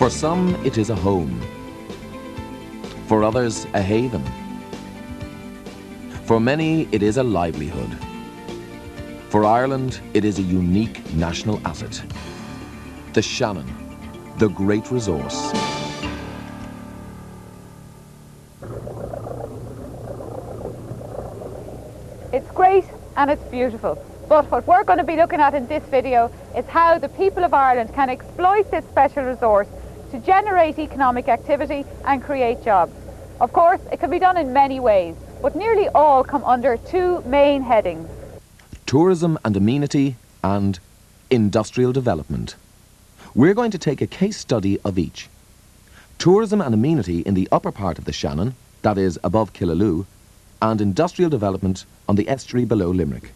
For some, it is a home. For others, a haven. For many, it is a livelihood. For Ireland, it is a unique national asset. The Shannon, the great resource. It's great and it's beautiful, but what we're going to be looking at in this video is how the people of Ireland can exploit this special resource to generate economic activity and create jobs. Of course, it can be done in many ways, but nearly all come under two main headings: tourism and amenity, and industrial development. We're going to take a case study of each. Tourism and amenity in the upper part of the Shannon, that is above Killaloe, and industrial development on the estuary below Limerick.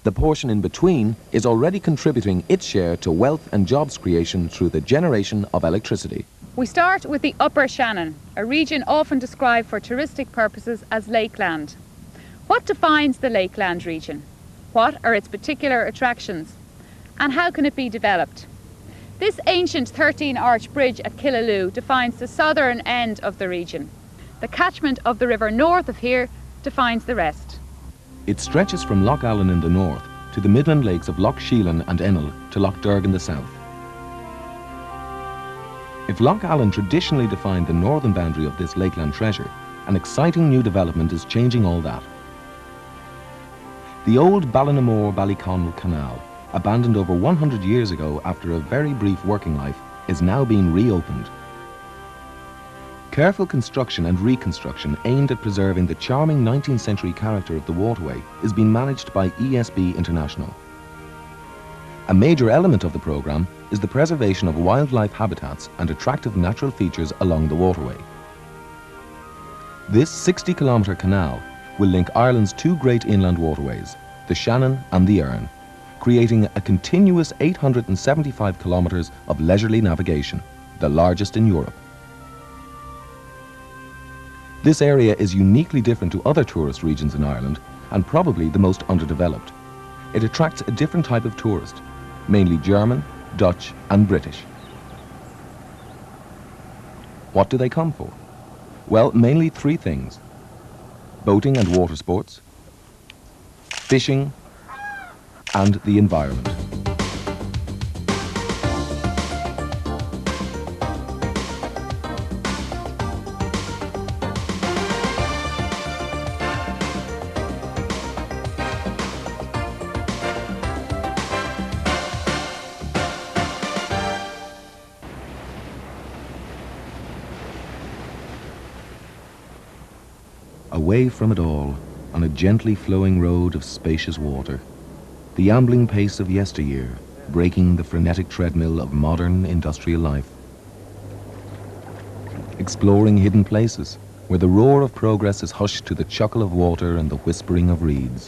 The portion in between is already contributing its share to wealth and jobs creation through the generation of electricity. We start with the Upper Shannon, a region often described for touristic purposes as Lakeland. What defines the Lakeland region? What are its particular attractions? And how can it be developed? This ancient 13-arch bridge at Killaloe defines the southern end of the region. The catchment of the river north of here defines the rest. It stretches from Lough Allen in the north to the midland lakes of Lough Shannon and Erne to Lough Derg in the south. If Lough Allen traditionally defined the northern boundary of this lakeland treasure, an exciting new development is changing all that. The old Ballinamore and Ballyconnell Canal, abandoned over 100 years ago after a very brief working life, is now being reopened. Careful construction and reconstruction aimed at preserving the charming 19th century character of the waterway is being managed by ESB International. A major element of the programme is the preservation of wildlife habitats and attractive natural features along the waterway. This 60-kilometre canal will link Ireland's two great inland waterways, the Shannon and the Erne, creating a continuous 875 kilometres of leisurely navigation, the largest in Europe. This area is uniquely different to other tourist regions in Ireland and probably the most underdeveloped. It attracts a different type of tourist, mainly German, Dutch and British. What do they come for? Well, mainly three things: boating and water sports, fishing, and the environment. Away from it all, on a gently flowing road of spacious water, the ambling pace of yesteryear breaking the frenetic treadmill of modern industrial life. Exploring hidden places where the roar of progress is hushed to the chuckle of water and the whispering of reeds.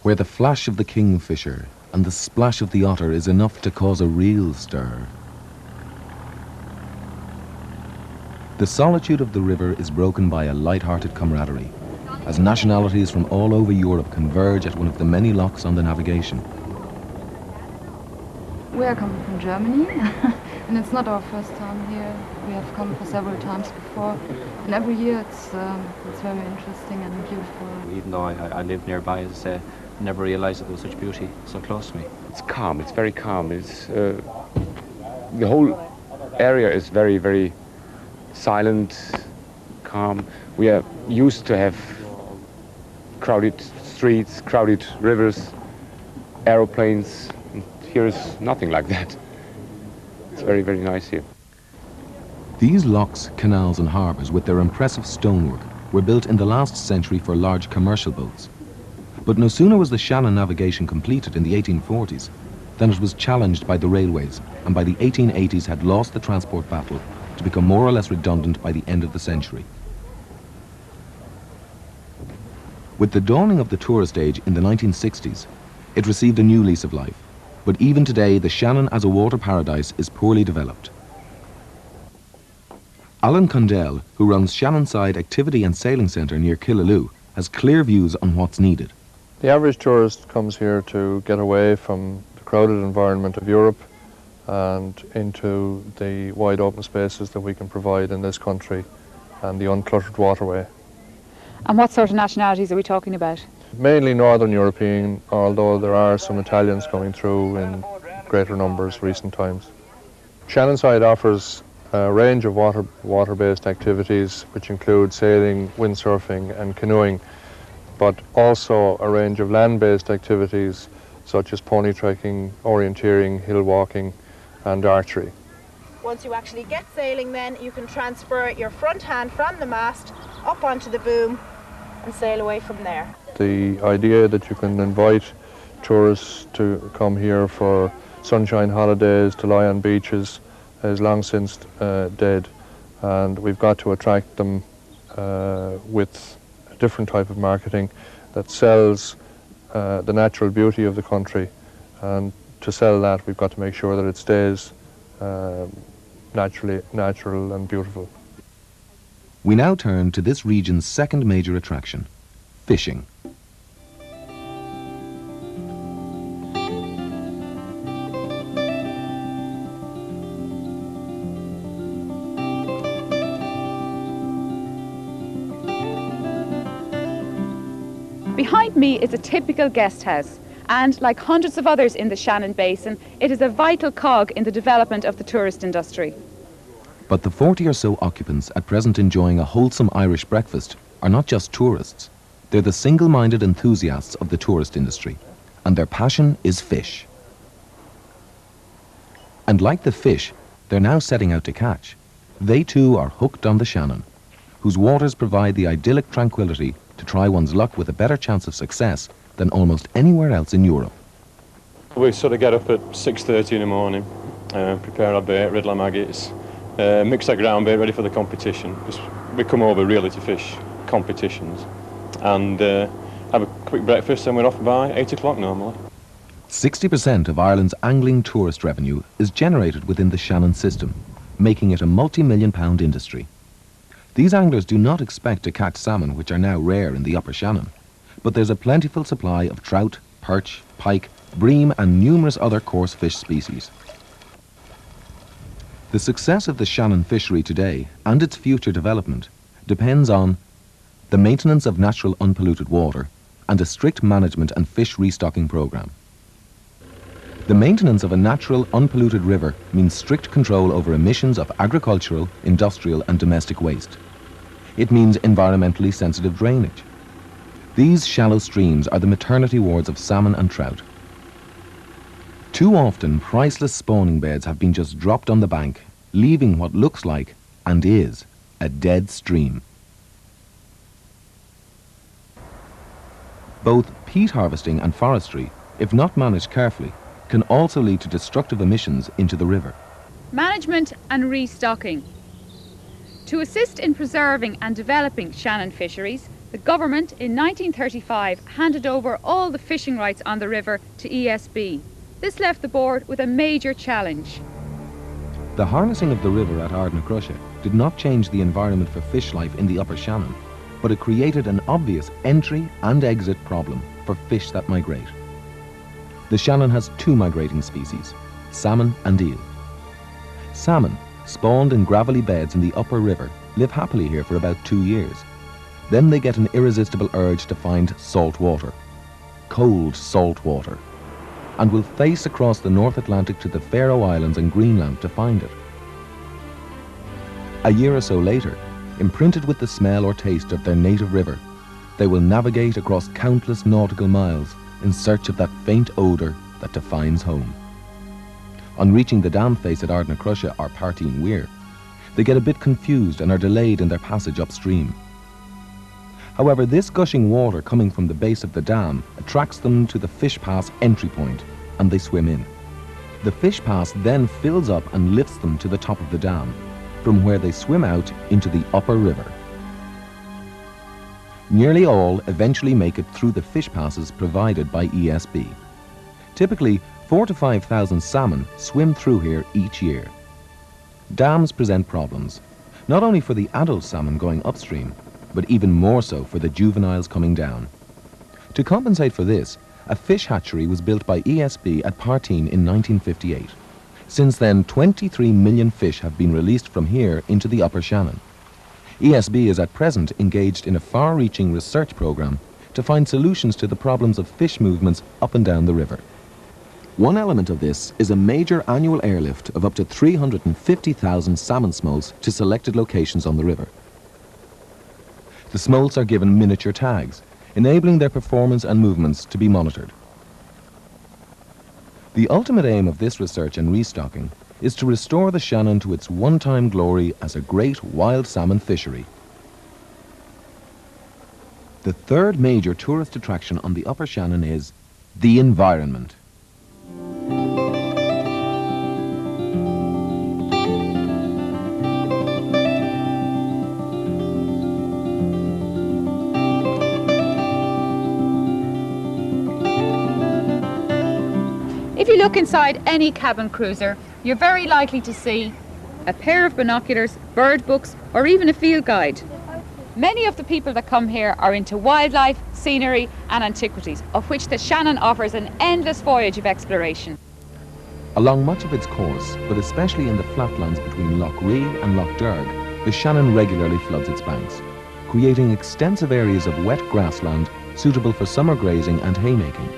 Where the flash of the kingfisher and the splash of the otter is enough to cause a real stir. The solitude of the river is broken by a light-hearted camaraderie, as nationalities from all over Europe converge at one of the many locks on the navigation. We are coming from Germany, and it's not our first time here. We have come for several times before, and every year it's very interesting and beautiful. Even though I live nearby, as I say, I never realised that there was such beauty so close to me. It's calm, it's very calm. It's, the whole area is very, very silent, calm. We are used to have crowded streets, crowded rivers, aeroplanes. Here is nothing like that. It's very, very nice here. These locks, canals and harbours with their impressive stonework were built in the last century for large commercial boats. But no sooner was the Shannon navigation completed in the 1840s than it was challenged by the railways, and by the 1880s had lost the transport battle to become more or less redundant by the end of the century. With the dawning of the tourist age in the 1960s, it received a new lease of life. But even today, the Shannon as a water paradise is poorly developed. Alan Condell, who runs Shannonside Activity and Sailing Centre near Killaloe, has clear views on what's needed. The average tourist comes here to get away from the crowded environment of Europe and into the wide open spaces that we can provide in this country and the uncluttered waterway. And what sort of nationalities are we talking about? Mainly Northern European, although there are some Italians coming through in greater numbers recent times. Shannonside offers a range of water-based activities which include sailing, windsurfing and canoeing, but also a range of land-based activities such as pony trekking, orienteering, hill walking and archery. Once you actually get sailing then, you can transfer your front hand from the mast up onto the boom and sail away from there. The idea that you can invite tourists to come here for sunshine holidays, to lie on beaches, is long since dead, and we've got to attract them with a different type of marketing that sells the natural beauty of the country, and to sell that we've got to make sure that it stays natural and beautiful. We now turn to this region's second major attraction, fishing. Behind me is a typical guest house, and like hundreds of others in the Shannon Basin, it is a vital cog in the development of the tourist industry. But the 40 or so occupants at present enjoying a wholesome Irish breakfast are not just tourists. They're the single-minded enthusiasts of the tourist industry, and their passion is fish. And like the fish they're now setting out to catch, they too are hooked on the Shannon, whose waters provide the idyllic tranquility to try one's luck with a better chance of success than almost anywhere else in Europe. We sort of get up at 6:30 in the morning, prepare our bait, riddle our maggots, mix our ground bait ready for the competition, because we come over really to fish competitions, and have a quick breakfast and we're off by 8 o'clock normally. 60% of Ireland's angling tourist revenue is generated within the Shannon system, making it a multi-million-pound industry. These anglers do not expect to catch salmon, which are now rare in the Upper Shannon, but there's a plentiful supply of trout, perch, pike, bream and numerous other coarse fish species. The success of the Shannon fishery today and its future development depends on the maintenance of natural unpolluted water and a strict management and fish restocking programme. The maintenance of a natural unpolluted river means strict control over emissions of agricultural, industrial and domestic waste. It means environmentally sensitive drainage. These shallow streams are the maternity wards of salmon and trout. Too often, priceless spawning beds have been just dropped on the bank, leaving what looks like, and is, a dead stream. Both peat harvesting and forestry, if not managed carefully, can also lead to destructive emissions into the river. Management and restocking. To assist in preserving and developing Shannon fisheries, the government in 1935 handed over all the fishing rights on the river to ESB. This left the board with a major challenge. The harnessing of the river at Ardnacrusha did not change the environment for fish life in the Upper Shannon, but it created an obvious entry and exit problem for fish that migrate. The Shannon has two migrating species, salmon and eel. Salmon, spawned in gravelly beds in the upper river, live happily here for about 2 years. Then they get an irresistible urge to find salt water, cold salt water, and will face across the North Atlantic to the Faroe Islands and Greenland to find it. A year or so later, imprinted with the smell or taste of their native river, they will navigate across countless nautical miles in search of that faint odour that defines home. On reaching the dam face at Ardnacrusha or Partine Weir, they get a bit confused and are delayed in their passage upstream. However, this gushing water coming from the base of the dam attracts them to the fish pass entry point, and they swim in. The fish pass then fills up and lifts them to the top of the dam, from where they swim out into the upper river. Nearly all eventually make it through the fish passes provided by ESB. Typically, 4,000 to 5,000 salmon swim through here each year. Dams present problems, not only for the adult salmon going upstream, but even more so for the juveniles coming down. To compensate for this, a fish hatchery was built by ESB at Partine in 1958. Since then, 23 million fish have been released from here into the Upper Shannon. ESB is at present engaged in a far-reaching research programme to find solutions to the problems of fish movements up and down the river. One element of this is a major annual airlift of up to 350,000 salmon smolts to selected locations on the river. The smolts are given miniature tags, enabling their performance and movements to be monitored. The ultimate aim of this research and restocking is to restore the Shannon to its one-time glory as a great wild salmon fishery. The third major tourist attraction on the Upper Shannon is the environment. If you look inside any cabin cruiser, you're very likely to see a pair of binoculars, bird books, or even a field guide. Many of the people that come here are into wildlife, scenery and antiquities, of which the Shannon offers an endless voyage of exploration. Along much of its course, but especially in the flatlands between Lough and Lough Derg, the Shannon regularly floods its banks, creating extensive areas of wet grassland suitable for summer grazing and haymaking.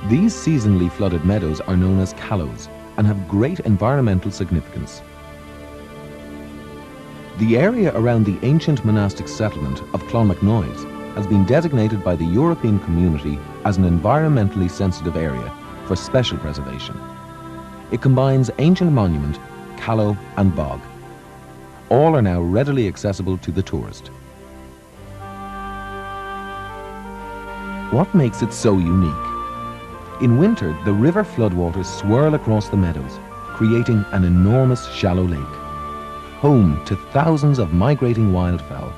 These seasonally flooded meadows are known as Killaloes and have great environmental significance. The area around the ancient monastic settlement of Clonmacnoise has been designated by the European Community as an environmentally sensitive area for special preservation. It combines ancient monument, Killaloe and bog. All are now readily accessible to the tourist. What makes it so unique? In winter, the river floodwaters swirl across the meadows, creating an enormous shallow lake, home to thousands of migrating wildfowl,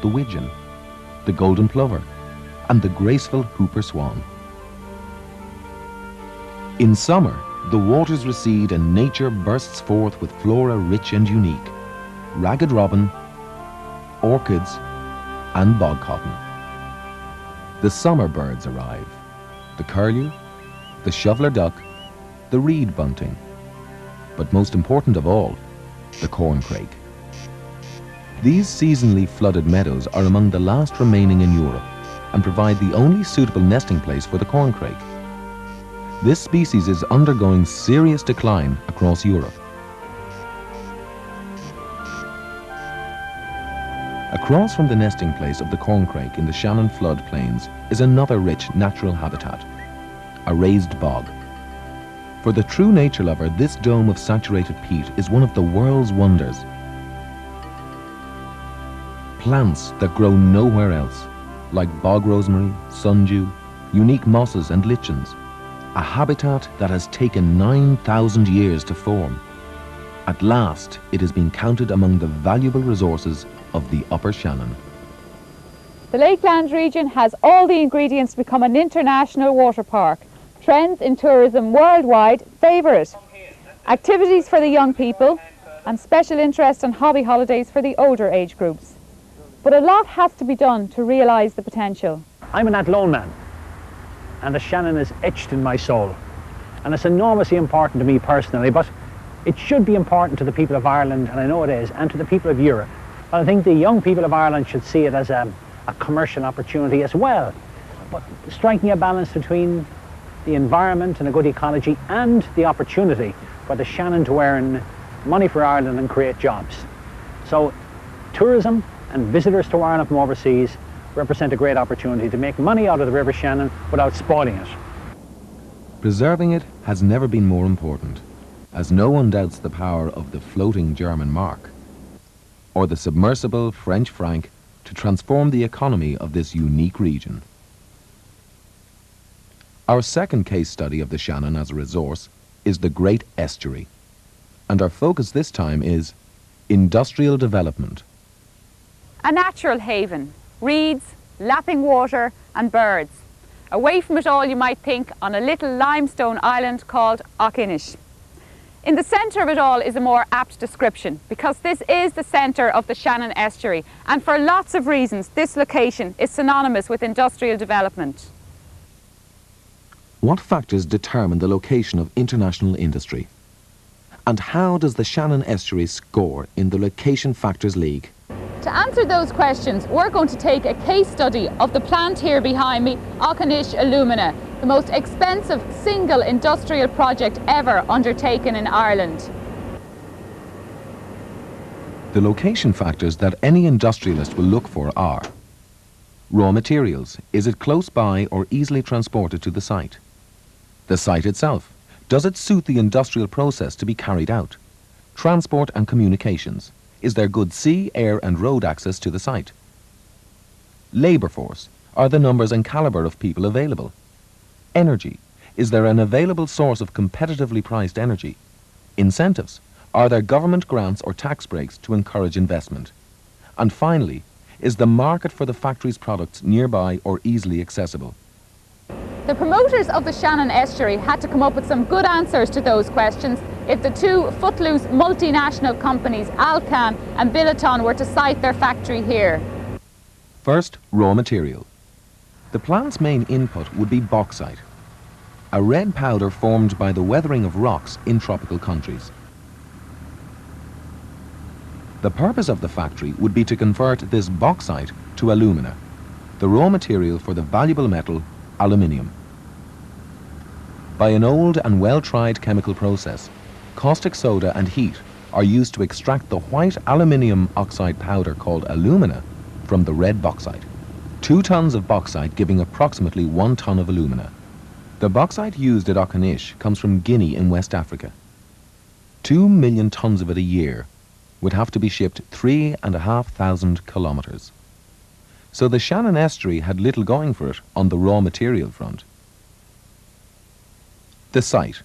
the widgeon, the golden plover, and the graceful hooper swan. In summer, the waters recede and nature bursts forth with flora rich and unique, ragged robin, orchids, and bog cotton. The summer birds arrive, the curlew, the shoveler duck, the reed bunting, but most important of all, the corncrake. These seasonally flooded meadows are among the last remaining in Europe and provide the only suitable nesting place for the corncrake. This species is undergoing serious decline across Europe. Across from the nesting place of the corncrake in the Shannon floodplains is another rich natural habitat, a raised bog. For the true nature lover, this dome of saturated peat is one of the world's wonders. Plants that grow nowhere else, like bog rosemary, sundew, unique mosses and lichens, a habitat that has taken 9,000 years to form. At last, it has been counted among the valuable resources of the Upper Shannon. The Lakeland region has all the ingredients to become an international water park. Trends in tourism worldwide favour it. Activities for the young people and special interest and hobby holidays for the older age groups. But a lot has to be done to realise the potential. I'm an Athlone man, and the Shannon is etched in my soul. And it's enormously important to me personally, but it should be important to the people of Ireland, and I know it is, and to the people of Europe. But I think the young people of Ireland should see it as a commercial opportunity as well. But striking a balance between the environment and a good ecology and the opportunity for the Shannon to earn money for Ireland and create jobs. So tourism and visitors to Ireland from overseas represent a great opportunity to make money out of the River Shannon without spoiling it. Preserving it has never been more important, as no one doubts the power of the floating German mark or the submersible French franc to transform the economy of this unique region. Our second case study of the Shannon as a resource is the Great Estuary, and our focus this time is industrial development. A natural haven, reeds, lapping water and birds. Away from it all, you might think, on a little limestone island called Auchinish. In the centre of it all is a more apt description, because this is the centre of the Shannon Estuary, and for lots of reasons this location is synonymous with industrial development. What factors determine the location of international industry? And how does the Shannon Estuary score in the Location Factors League? To answer those questions, we're going to take a case study of the plant here behind me, Auchinish Alumina, the most expensive single industrial project ever undertaken in Ireland. The location factors that any industrialist will look for are: raw materials, is it close by or easily transported to the site? The site itself, does it suit the industrial process to be carried out? Transport and communications, is there good sea, air and road access to the site? Labour force, are the numbers and calibre of people available? Energy, is there an available source of competitively priced energy? Incentives, are there government grants or tax breaks to encourage investment? And finally, is the market for the factory's products nearby or easily accessible? The promoters of the Shannon Estuary had to come up with some good answers to those questions if the two footloose multinational companies Alcan and Billiton were to site their factory here. First, raw material. The plant's main input would be bauxite, a red powder formed by the weathering of rocks in tropical countries. The purpose of the factory would be to convert this bauxite to alumina, the raw material for the valuable metal aluminium. By an old and well-tried chemical process, caustic soda and heat are used to extract the white aluminium oxide powder called alumina from the red bauxite. 2 tons of bauxite giving approximately 1 ton of alumina. The bauxite used at Auchinish comes from Guinea in West Africa. 2 million tons of it a year would have to be shipped 3,500 kilometres. So the Shannon Estuary had little going for it on the raw material front. The site.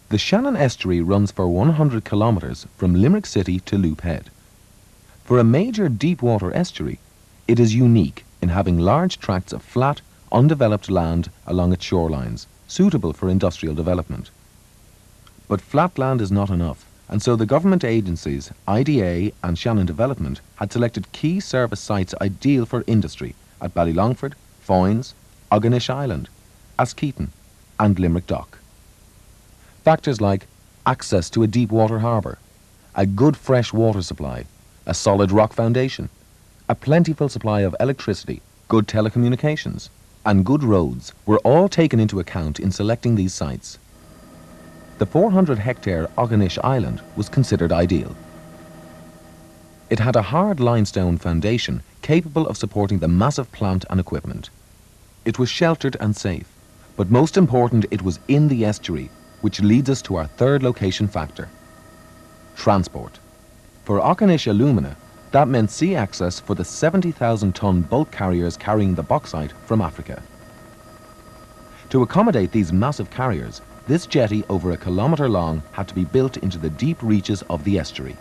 The Shannon Estuary runs for 100 kilometres from Limerick City to Loop Head. For a major deep water estuary, it is unique in having large tracts of flat, undeveloped land along its shorelines, suitable for industrial development. But flat land is not enough, and so the government agencies, IDA and Shannon Development, had selected key service sites ideal for industry at Ballylongford, Foynes, Auchinish Island, Askeaton and Limerick Dock. Factors like access to a deep water harbour, a good fresh water supply, a solid rock foundation, a plentiful supply of electricity, good telecommunications and good roads were all taken into account in selecting these sites. The 400-hectare Auchinish Island was considered ideal. It had a hard limestone foundation capable of supporting the massive plant and equipment. It was sheltered and safe, but most important, it was in the estuary, which leads us to our third location factor: transport. For Auchinish Alumina, that meant sea access for the 70,000-ton bulk carriers carrying the bauxite from Africa. To accommodate these massive carriers, this jetty over 1 kilometre long had to be built into the deep reaches of the estuary.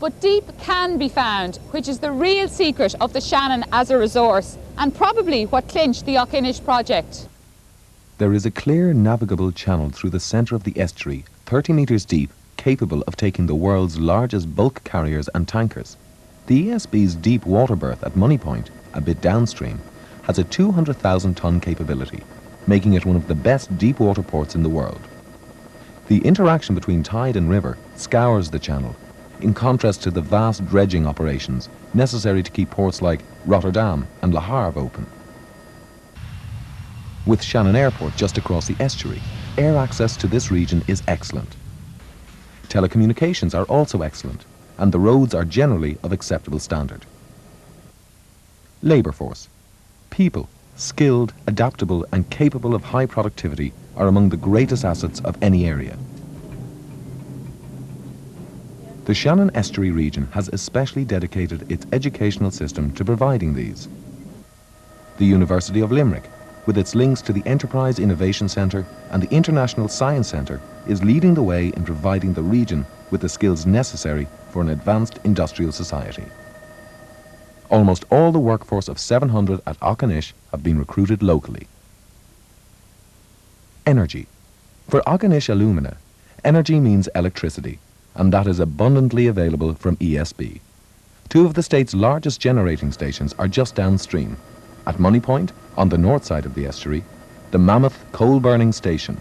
But deep can be found, which is the real secret of the Shannon as a resource, and probably what clinched the Auchinish project. There is a clear navigable channel through the centre of the estuary, 30 metres deep, capable of taking the world's largest bulk carriers and tankers. The ESB's deep water berth at Money Point, a bit downstream, has a 200,000-ton capability, making it one of the best deep water ports in the world. The interaction between tide and river scours the channel, in contrast to the vast dredging operations necessary to keep ports like Rotterdam and Le Havre open. With Shannon Airport just across the estuary, air access to this region is excellent. Telecommunications are also excellent, and the roads are generally of acceptable standard. Labour force. People, skilled, adaptable and capable of high productivity, are among the greatest assets of any area. The Shannon Estuary region has especially dedicated its educational system to providing these. The University of Limerick, with its links to the Enterprise Innovation Centre and the International Science Centre, is leading the way in providing the region with the skills necessary for an advanced industrial society. Almost all the workforce of 700 at Auchinish have been recruited locally. Energy. For Auchinish Alumina, energy means electricity, and that is abundantly available from ESB. Two of the state's largest generating stations are just downstream. At Money Point, on the north side of the estuary, the Mammoth coal-burning station.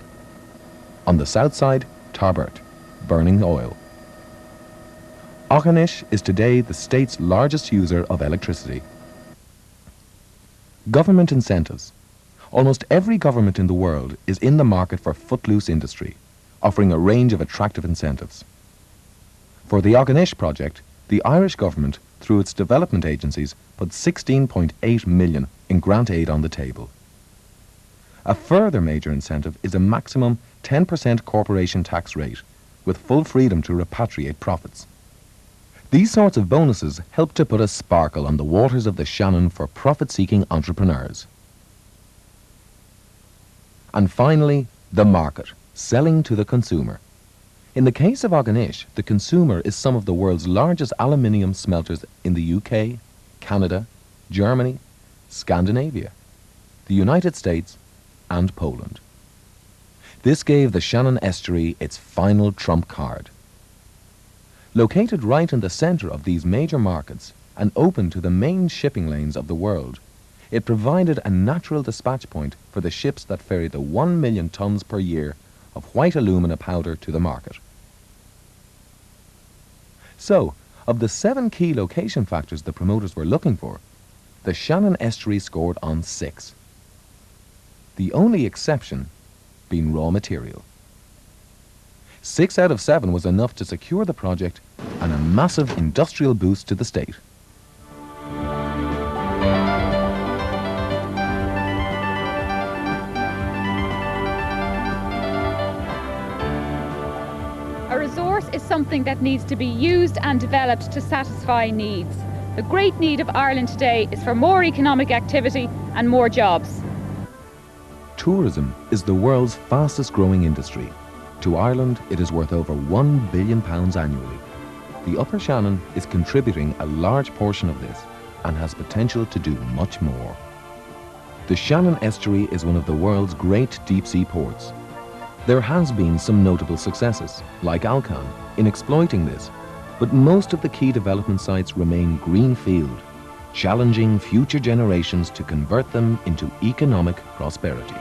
On the south side, Tarbert, burning oil. Aughinish is today the state's largest user of electricity. Government incentives. Almost every government in the world is in the market for footloose industry, offering a range of attractive incentives. For the Aughinish project, the Irish government, through its development agencies, put 16.8 million in grant aid on the table. A further major incentive is a maximum 10% corporation tax rate, with full freedom to repatriate profits. These sorts of bonuses help to put a sparkle on the waters of the Shannon for profit-seeking entrepreneurs. And finally, the market, selling to the consumer. In the case of Aughinish, the consumer is some of the world's largest aluminium smelters in the UK, Canada, Germany, Scandinavia, the United States, and Poland. This gave the Shannon Estuary its final trump card. Located right in the centre of these major markets and open to the main shipping lanes of the world, it provided a natural dispatch point for the ships that ferry the 1 million tonnes per year of white alumina powder to the market. So, of the 7 key location factors the promoters were looking for, the Shannon Estuary scored on 6. The only exception being raw material. 6 out of 7 was enough to secure the project and a massive industrial boost to the state. A resource is something that needs to be used and developed to satisfy needs. The great need of Ireland today is for more economic activity and more jobs. Tourism is the world's fastest growing industry. To Ireland, it is worth over £1 billion annually. The Upper Shannon is contributing a large portion of this and has potential to do much more. The Shannon Estuary is one of the world's great deep-sea ports. There has been some notable successes, like Alcan, in exploiting this, but most of the key development sites remain greenfield, challenging future generations to convert them into economic prosperity.